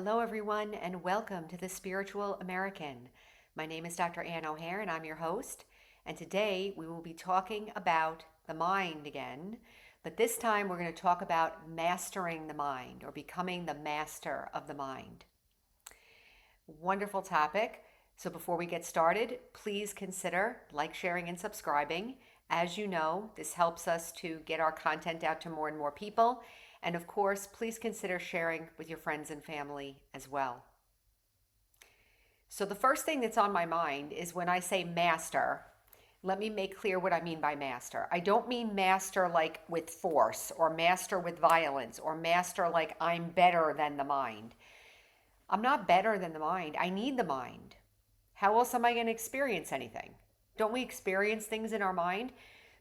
Hello, everyone, and welcome to The Spiritual American. My name is Dr. Ann O'Hare, and I'm your host. And today we will be talking about the mind again, but this time we're going to talk about mastering the mind or becoming the master of the mind. Wonderful topic. So before we get started, please consider like, sharing, and subscribing. As you know, this helps us to get our content out to more and more people. And of course, please consider sharing with your friends and family as well. So the first thing that's on my mind is when I say master, let me make clear what I mean by master. I don't mean master like with force or master with violence or master like I'm better than the mind. I'm not better than the mind. I need the mind. How else am I going to experience anything? Don't we experience things in our mind?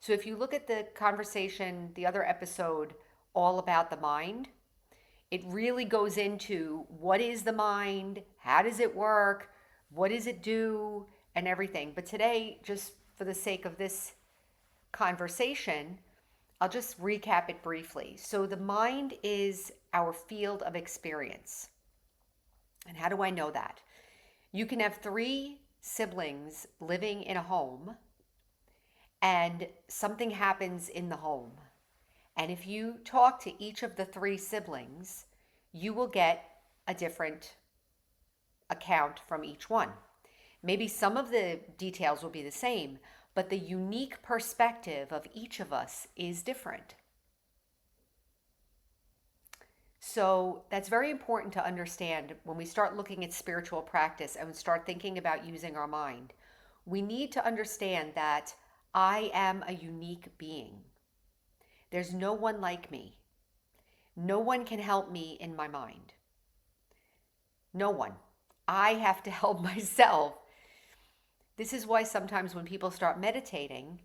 So if you look at the conversation, the other episode, all about the mind, it really goes into what is the mind, how does it work, what does it do, and everything. But today, just for the sake of this conversation, I'll just recap it briefly. So the mind is our field of experience. And how do I know that? You can have 3 siblings living in a home, and something happens in the home. And if you talk to each of the 3 siblings, you will get a different account from each one. Maybe some of the details will be the same, but the unique perspective of each of us is different. So that's very important to understand when we start looking at spiritual practice and start thinking about using our mind. We need to understand that I am a unique being. There's no one like me. No one can help me in my mind. No one. I have to help myself. This is why sometimes when people start meditating,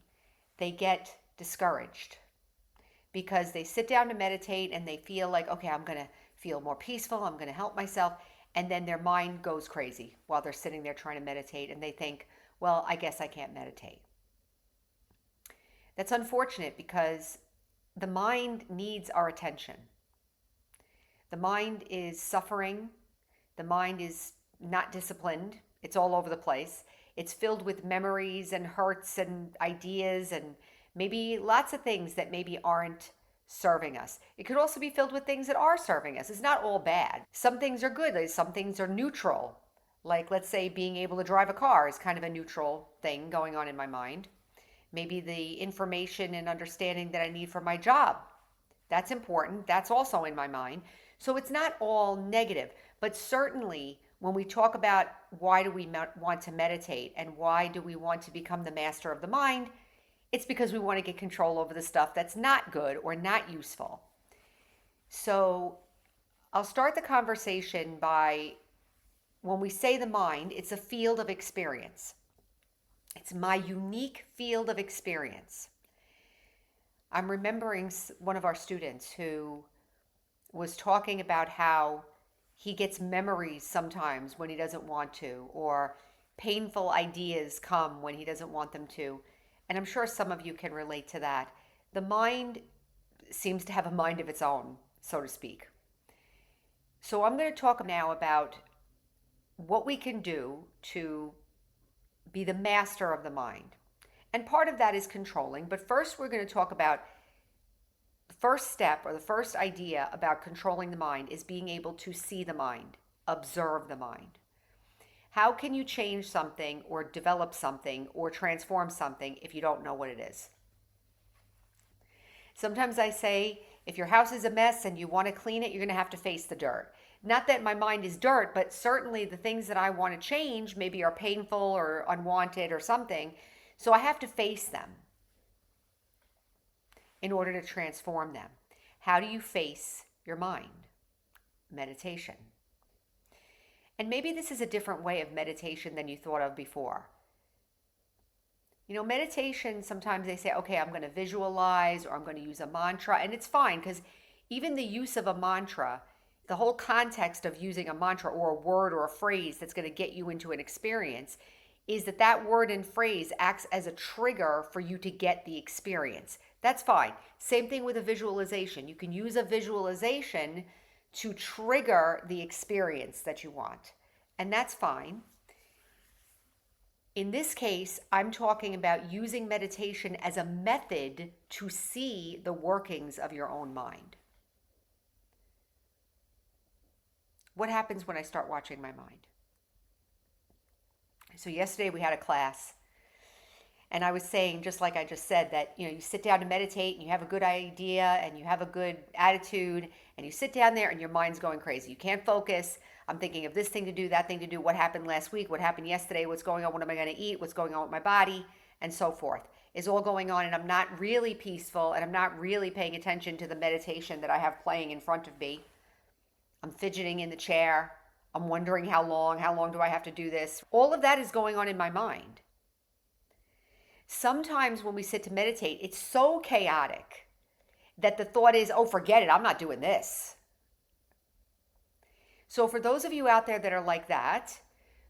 they get discouraged because they sit down to meditate and they feel like, okay, I'm going to feel more peaceful. I'm going to help myself. And then their mind goes crazy while they're sitting there trying to meditate and they think, well, I guess I can't meditate. That's unfortunate because the mind needs our attention. The mind is suffering. The mind is not disciplined. It's all over the place. It's filled with memories and hurts and ideas and maybe lots of things that maybe aren't serving us. It could also be filled with things that are serving us. It's not all bad. Some things are good. Some things are neutral. Like, let's say, being able to drive a car is kind of a neutral thing going on in my mind. Maybe the information and understanding that I need for my job. That's important. That's also in my mind. So it's not all negative, but certainly when we talk about why do we want to meditate and why do we want to become the master of the mind, it's because we want to get control over the stuff that's not good or not useful. So I'll start the conversation by, when we say the mind, it's a field of experience. It's my unique field of experience. I'm remembering one of our students who was talking about how he gets memories sometimes when he doesn't want to, or painful ideas come when he doesn't want them to. And I'm sure some of you can relate to that. The mind seems to have a mind of its own, so to speak. So I'm going to talk now about what we can do to be the master of the mind. And part of that is controlling. But first, we're going to talk about the first step or the first idea about controlling the mind is being able to see the mind, observe the mind. How can you change something or develop something or transform something if you don't know what it is? Sometimes I say, if your house is a mess and you want to clean it, you're going to have to face the dirt. Not that my mind is dirt, but certainly the things that I want to change maybe are painful or unwanted or something. So I have to face them in order to transform them. How do you face your mind? Meditation. And maybe this is a different way of meditation than you thought of before. You know, meditation, sometimes they say, okay, I'm going to visualize or I'm going to use a mantra. And it's fine because even the use of a mantra, the whole context of using a mantra or a word or a phrase that's going to get you into an experience is that that word and phrase acts as a trigger for you to get the experience. That's fine. Same thing with a visualization. You can use a visualization to trigger the experience that you want. And that's fine. In this case, I'm talking about using meditation as a method to see the workings of your own mind. What happens when I start watching my mind? So yesterday we had a class, and I was saying, just like I just said, that you sit down to meditate and you have a good idea and you have a good attitude, and you sit down there and your mind's going crazy. You can't focus. I'm thinking of this thing to do, that thing to do, what happened last week, what happened yesterday, what's going on, what am I going to eat, what's going on with my body, and so forth is all going on, and I'm not really peaceful, and I'm not really paying attention to the meditation that I have playing in front of me. I'm fidgeting in the chair. I'm wondering how long do I have to do this? All of that is going on in my mind. Sometimes when we sit to meditate, it's so chaotic that the thought is, oh, forget it, I'm not doing this. So for those of you out there that are like that,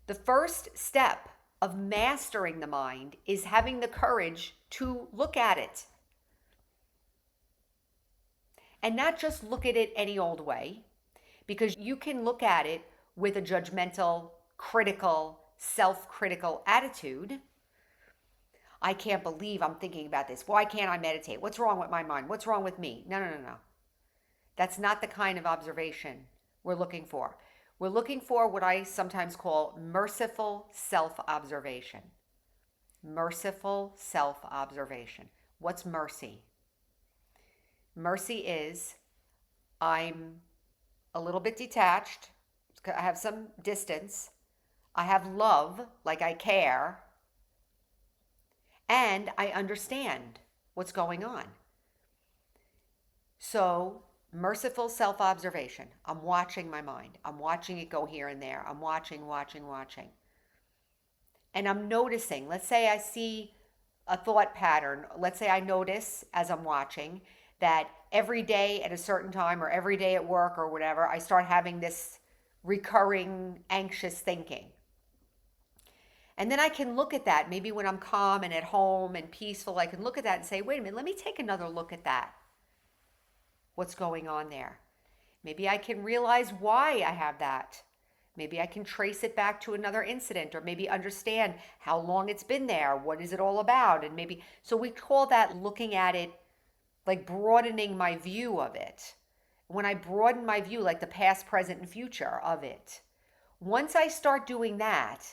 the first step of mastering the mind is having the courage to look at it. And not just look at it any old way, because you can look at it with a judgmental, critical, self-critical attitude. I can't believe I'm thinking about this. Why can't I meditate? What's wrong with my mind? What's wrong with me? No. That's not the kind of observation we're looking for. We're looking for what I sometimes call merciful self-observation. Merciful self-observation. What's mercy? Mercy is, I'm a little bit detached. I have some distance. I have love, like I care. And I understand what's going on. So, merciful self-observation. I'm watching my mind. I'm watching it go here and there. I'm watching. And I'm noticing. Let's say I see a thought pattern. Let's say I notice as I'm watching that every day at a certain time or every day at work or whatever, I start having this recurring anxious thinking. And then I can look at that. Maybe when I'm calm and at home and peaceful, I can look at that and say, wait a minute, let me take another look at that. What's going on there? Maybe I can realize why I have that. Maybe I can trace it back to another incident, or maybe understand how long it's been there. What is it all about? And maybe, so we call that looking at it, like broadening my view of it. When I broaden my view, like the past, present, and future of it, once I start doing that,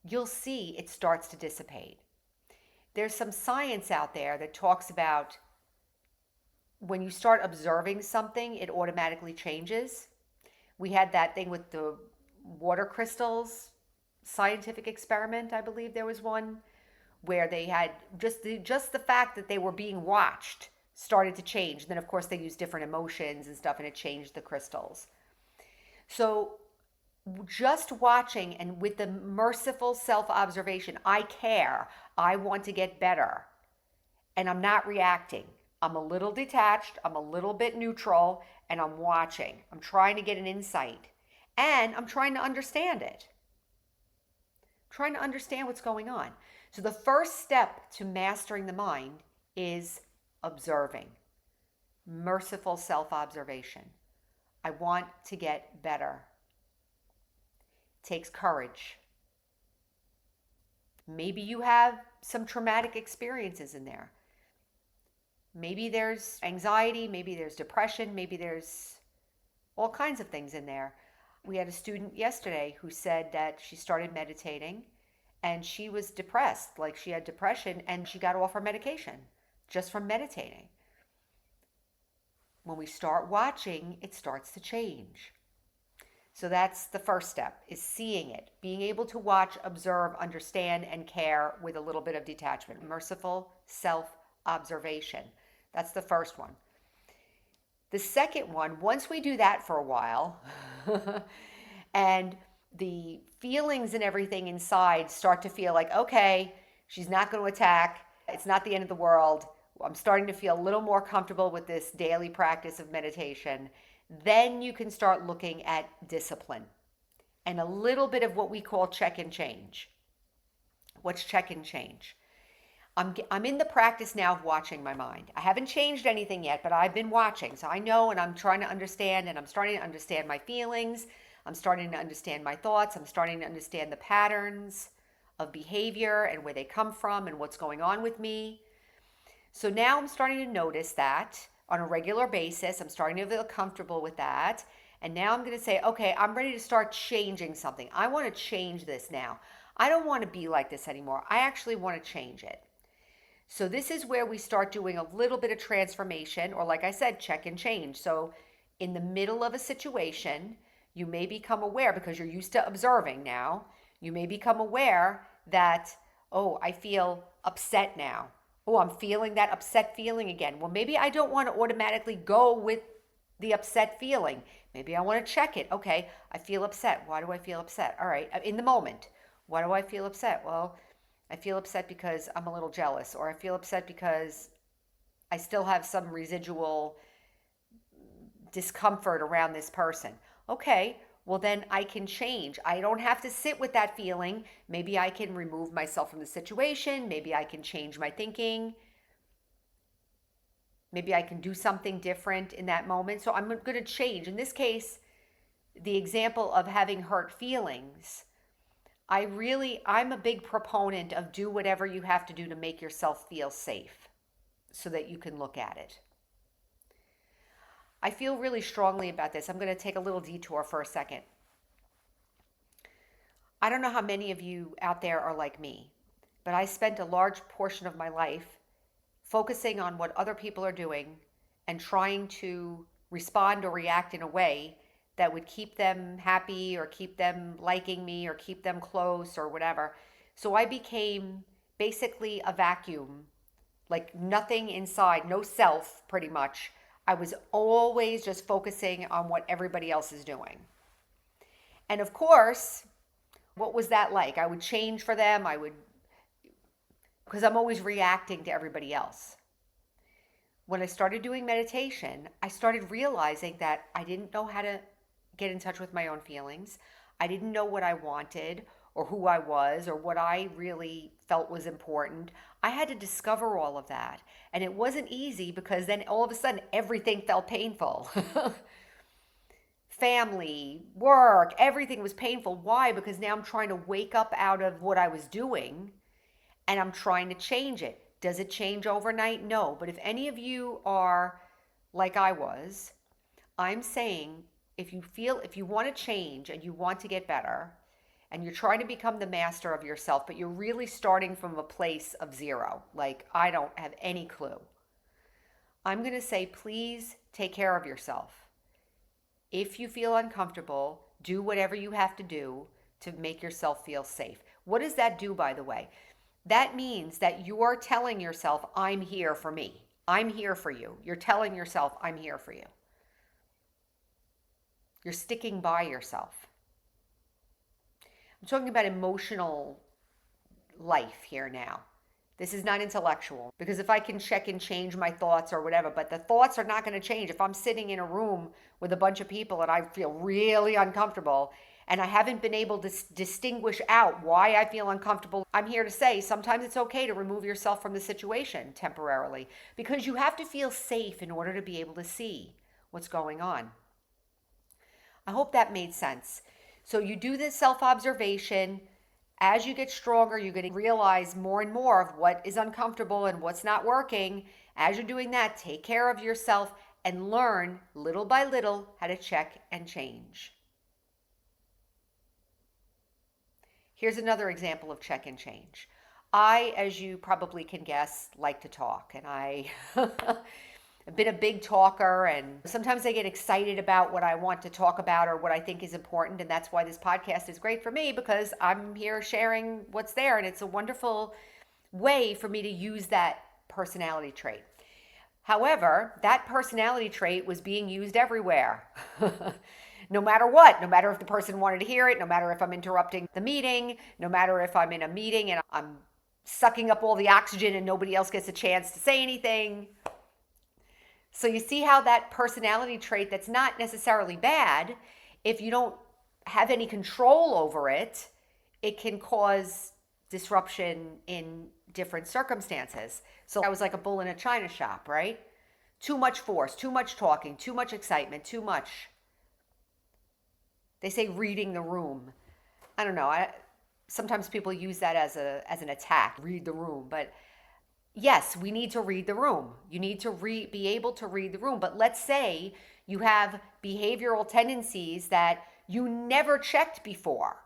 you'll see it starts to dissipate. There's some science out there that talks about when you start observing something, it automatically changes. We had that thing with the water crystals scientific experiment. I believe there was one where they had just the fact that they were being watched started to change. And then of course they used different emotions and stuff, and it changed the crystals. So just watching and with the merciful self-observation, I care, I want to get better, and I'm not reacting. I'm a little detached, I'm a little bit neutral, and I'm watching. I'm trying to get an insight, and I'm trying to understand it. I'm trying to understand what's going on. So the first step to mastering the mind is observing. Merciful self-observation. I want to get better. It takes courage. Maybe you have some traumatic experiences in there. Maybe there's anxiety, maybe there's depression, maybe there's all kinds of things in there. We had a student yesterday who said that she started meditating and she was depressed, like she had depression, and she got off her medication just from meditating. When we start watching, it starts to change. So that's the first step, is seeing it, being able to watch, observe, understand, and care with a little bit of detachment. Merciful self-observation. That's the first one. The second one, once we do that for a while, and the feelings and everything inside start to feel like, okay, she's not going to attack. It's not the end of the world. I'm starting to feel a little more comfortable with this daily practice of meditation. Then you can start looking at discipline and a little bit of what we call check and change. What's check and change? I'm in the practice now of watching my mind. I haven't changed anything yet, but I've been watching. So I know, and I'm trying to understand, and I'm starting to understand my feelings. I'm starting to understand my thoughts. I'm starting to understand the patterns of behavior and where they come from and what's going on with me. So now I'm starting to notice that on a regular basis. I'm starting to feel comfortable with that. And now I'm going to say, okay, I'm ready to start changing something. I want to change this now. I don't want to be like this anymore. I actually want to change it. So this is where we start doing a little bit of transformation, or like I said, check and change. So in the middle of a situation, you may become aware, because you're used to observing now, you may become aware that, oh, I feel upset now. Oh, I'm feeling that upset feeling again. Well, maybe I don't want to automatically go with the upset feeling. Maybe I want to check it. Okay, I feel upset. Why do I feel upset? All right, in the moment, why do I feel upset? Well, I feel upset because I'm a little jealous, or I feel upset because I still have some residual discomfort around this person. Okay, well, then I can change. I don't have to sit with that feeling. Maybe I can remove myself from the situation. Maybe I can change my thinking. Maybe I can do something different in that moment. So I'm going to change. In this case, the example of having hurt feelings, I'm a big proponent of do whatever you have to do to make yourself feel safe so that you can look at it. I feel really strongly about this. I'm going to take a little detour for a second. I don't know how many of you out there are like me, but I spent a large portion of my life focusing on what other people are doing and trying to respond or react in a way that would keep them happy or keep them liking me or keep them close or whatever. So I became basically a vacuum, like nothing inside, no self, pretty much. I was always just focusing on what everybody else is doing. And of course, what was that like? I would change for them. Because I'm always reacting to everybody else. When I started doing meditation, I started realizing that I didn't know how to get in touch with my own feelings. I didn't know what I wanted or who I was or what I really felt was important. I had to discover all of that. And it wasn't easy, because then all of a sudden everything felt painful. Family, work, everything was painful. Why? Because now I'm trying to wake up out of what I was doing and I'm trying to change it. Does it change overnight? No. But if any of you are like I was, I'm saying if you want to change and you want to get better and you're trying to become the master of yourself, but you're really starting from a place of zero, like I don't have any clue, I'm going to say, please take care of yourself. If you feel uncomfortable, do whatever you have to do to make yourself feel safe. What does that do, by the way? That means that you're telling yourself, I'm here for me. I'm here for you. You're telling yourself, I'm here for you. You're sticking by yourself. I'm talking about emotional life here now. This is not intellectual, because if I can check and change my thoughts or whatever, but the thoughts are not going to change. If I'm sitting in a room with a bunch of people and I feel really uncomfortable and I haven't been able to distinguish out why I feel uncomfortable, I'm here to say sometimes it's okay to remove yourself from the situation temporarily, because you have to feel safe in order to be able to see what's going on. I hope that made sense. So you do this self-observation. As you get stronger, you're going to realize more and more of what is uncomfortable and what's not working. As you're doing that, take care of yourself and learn little by little how to check and change. Here's another example of check and change. I, as you probably can guess, like to talk, and I've been a big talker, and sometimes I get excited about what I want to talk about or what I think is important, and that's why this podcast is great for me, because I'm here sharing what's there, and it's a wonderful way for me to use that personality trait. However, that personality trait was being used everywhere. No matter what, no matter if the person wanted to hear it, no matter if I'm interrupting the meeting, no matter if I'm in a meeting and I'm sucking up all the oxygen and nobody else gets a chance to say anything. So you see how that personality trait that's not necessarily bad, if you don't have any control over it, it can cause disruption in different circumstances. So I was like a bull in a china shop, right? Too much force, too much talking, too much excitement, too much. They say reading the room. I don't know. Sometimes people use that as an attack, read the room. But yes, we need to read the room. You need to be able to read the room. But let's say you have behavioral tendencies that you never checked before.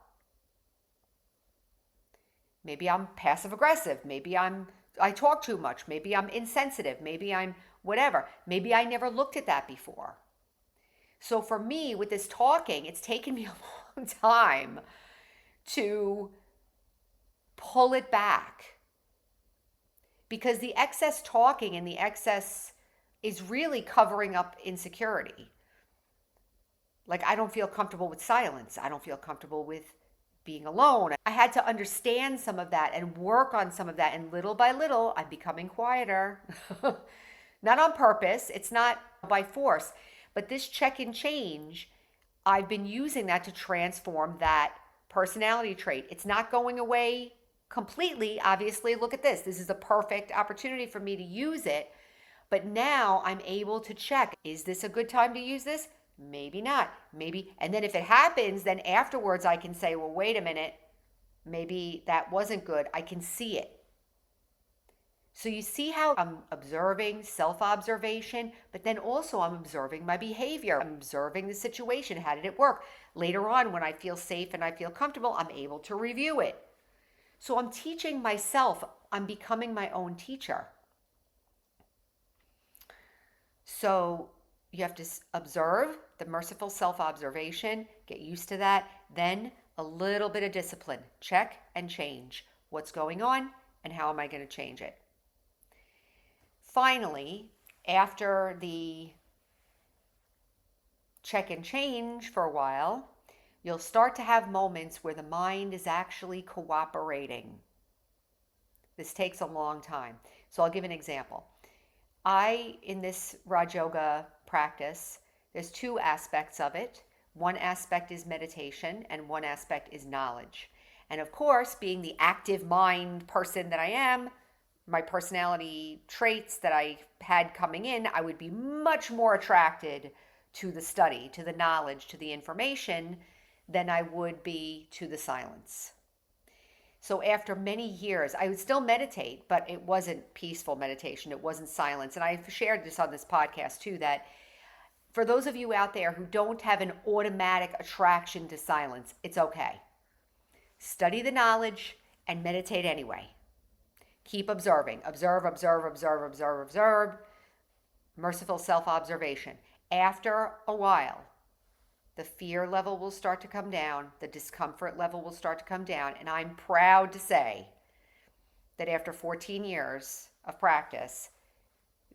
Maybe I'm passive aggressive. Maybe I talk too much. Maybe I'm insensitive. Maybe I'm whatever. Maybe I never looked at that before. So for me, with this talking, it's taken me a long time to pull it back, because the excess talking and the excess is really covering up insecurity. Like, I don't feel comfortable with silence. I don't feel comfortable with being alone. I had to understand some of that and work on some of that. And little by little, I'm becoming quieter. Not on purpose. It's not by force. But this check and change, I've been using that to transform that personality trait. It's not going away completely. Obviously, look at this. This is a perfect opportunity for me to use it. But now I'm able to check, is this a good time to use this? Maybe not. Maybe. And then if it happens, then afterwards I can say, well, wait a minute. Maybe that wasn't good. I can see it. So you see how I'm observing self-observation, but then also I'm observing my behavior. I'm observing the situation. How did it work? Later on, when I feel safe and I feel comfortable, I'm able to review it. So I'm teaching myself. I'm becoming my own teacher. So you have to observe the merciful self-observation, get used to that, then a little bit of discipline. Check and change. What's going on and how am I going to change it? Finally, after the check and change for a while, you'll start to have moments where the mind is actually cooperating. This takes a long time. So I'll give an example. In this Raj Yoga practice, there's two aspects of it. One aspect is meditation and one aspect is knowledge. And of course, being the active mind person that I am, my personality traits that I had coming in, I would be much more attracted to the study, to the knowledge, to the information than I would be to the silence. So after many years, I would still meditate, but it wasn't peaceful meditation. It wasn't silence. And I've shared this on this podcast too, that for those of you out there who don't have an automatic attraction to silence, it's okay. Study the knowledge and meditate anyway. Keep observing. Observe, observe, observe, observe, observe. Merciful self-observation. After a while, the fear level will start to come down. The discomfort level will start to come down. And I'm proud to say that after 14 years of practice,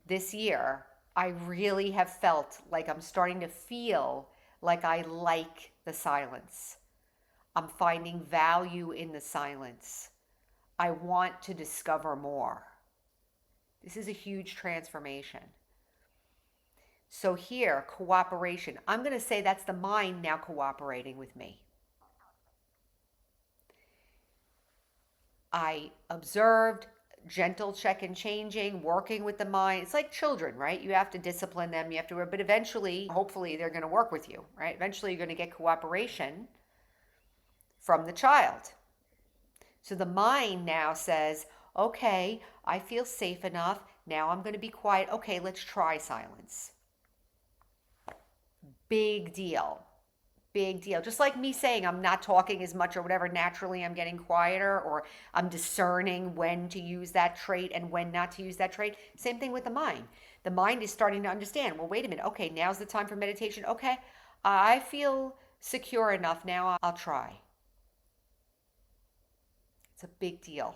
this year, I really have felt like I'm starting to feel like I like the silence. I'm finding value in the silence. I want to discover more. This is a huge transformation. So here, cooperation. I'm going to say that's the mind now cooperating with me. I observed, gentle check and changing, working with the mind. It's like children, right? You have to discipline them, you have to, but eventually, hopefully they're going to work with you, right? Eventually you're going to get cooperation from the child. So the mind now says, okay, I feel safe enough. Now I'm going to be quiet. Okay, let's try silence. Big deal. Big deal. Just like me saying I'm not talking as much or whatever, naturally I'm getting quieter, or I'm discerning when to use that trait and when not to use that trait. Same thing with the mind. The mind is starting to understand, well, wait a minute. Okay, now's the time for meditation. Okay, I feel secure enough now. I'll try. It's a big deal.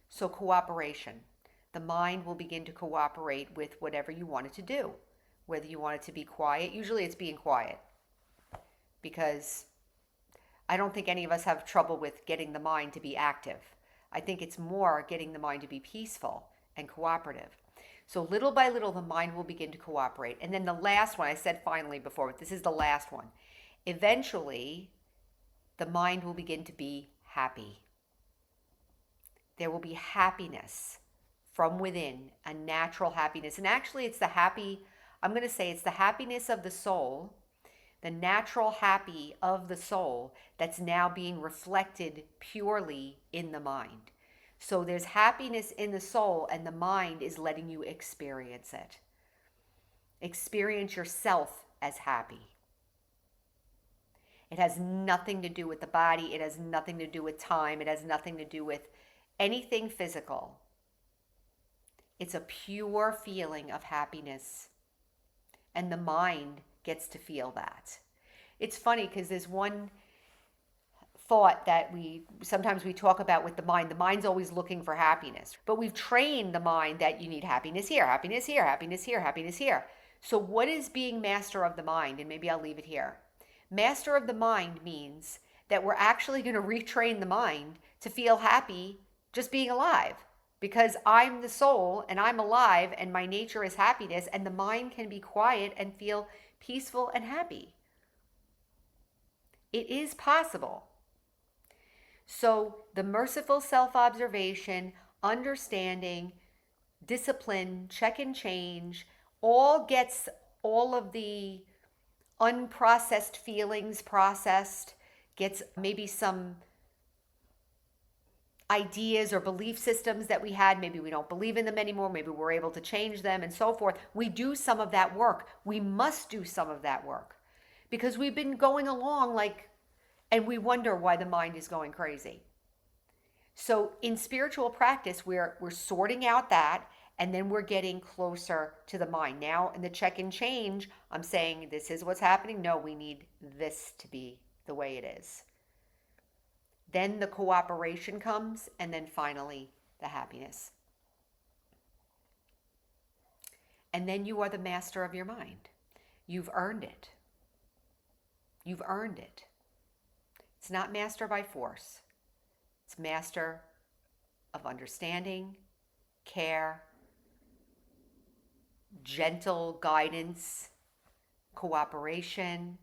So cooperation. The mind will begin to cooperate with whatever you want it to do. Whether you want it to be quiet, usually it's being quiet. Because I don't think any of us have trouble with getting the mind to be active. I think it's more getting the mind to be peaceful and cooperative. So little by little, the mind will begin to cooperate. And then the last one, I said finally before, but this is the last one. Eventually, the mind will begin to be happy. There will be happiness from within, a natural happiness. And actually, I'm going to say it's the happiness of the soul, the natural happy of the soul that's now being reflected purely in the mind. So there's happiness in the soul, and the mind is letting you experience it. Experience yourself as happy. It has nothing to do with the body. It has nothing to do with time. It has nothing to do with anything physical. It's a pure feeling of happiness. And the mind gets to feel that. It's funny because there's one thought that sometimes we talk about with the mind. The mind's always looking for happiness. But we've trained the mind that you need happiness here, happiness here, happiness here, happiness here. So what is being master of the mind? And maybe I'll leave it here. Master of the mind means that we're actually going to retrain the mind to feel happy just being alive. Because I'm the soul and I'm alive and my nature is happiness, and the mind can be quiet and feel peaceful and happy. It is possible. So the merciful self-observation, understanding, discipline, check and change, all gets all of the unprocessed feelings processed, gets maybe some ideas or belief systems that we had. Maybe we don't believe in them anymore. Maybe we're able to change them and so forth. We do some of that work. We must do some of that work because we've been going along and we wonder why the mind is going crazy. So in spiritual practice, we're sorting out that, and then we're getting closer to the mind. Now in the check and change, I'm saying this is what's happening. No, we need this to be the way it is. Then the cooperation comes, and then finally the happiness. And then you are the master of your mind. You've earned it. You've earned it. It's not master by force. It's master of understanding, care, gentle guidance, cooperation,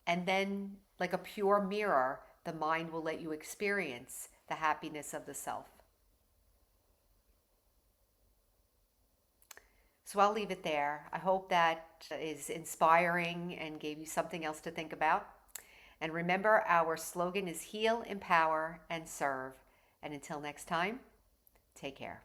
and then like a pure mirror, the mind will let you experience the happiness of the self. So I'll leave it there. I hope that is inspiring and gave you something else to think about. And remember, our slogan is heal, empower, and serve. And until next time, take care.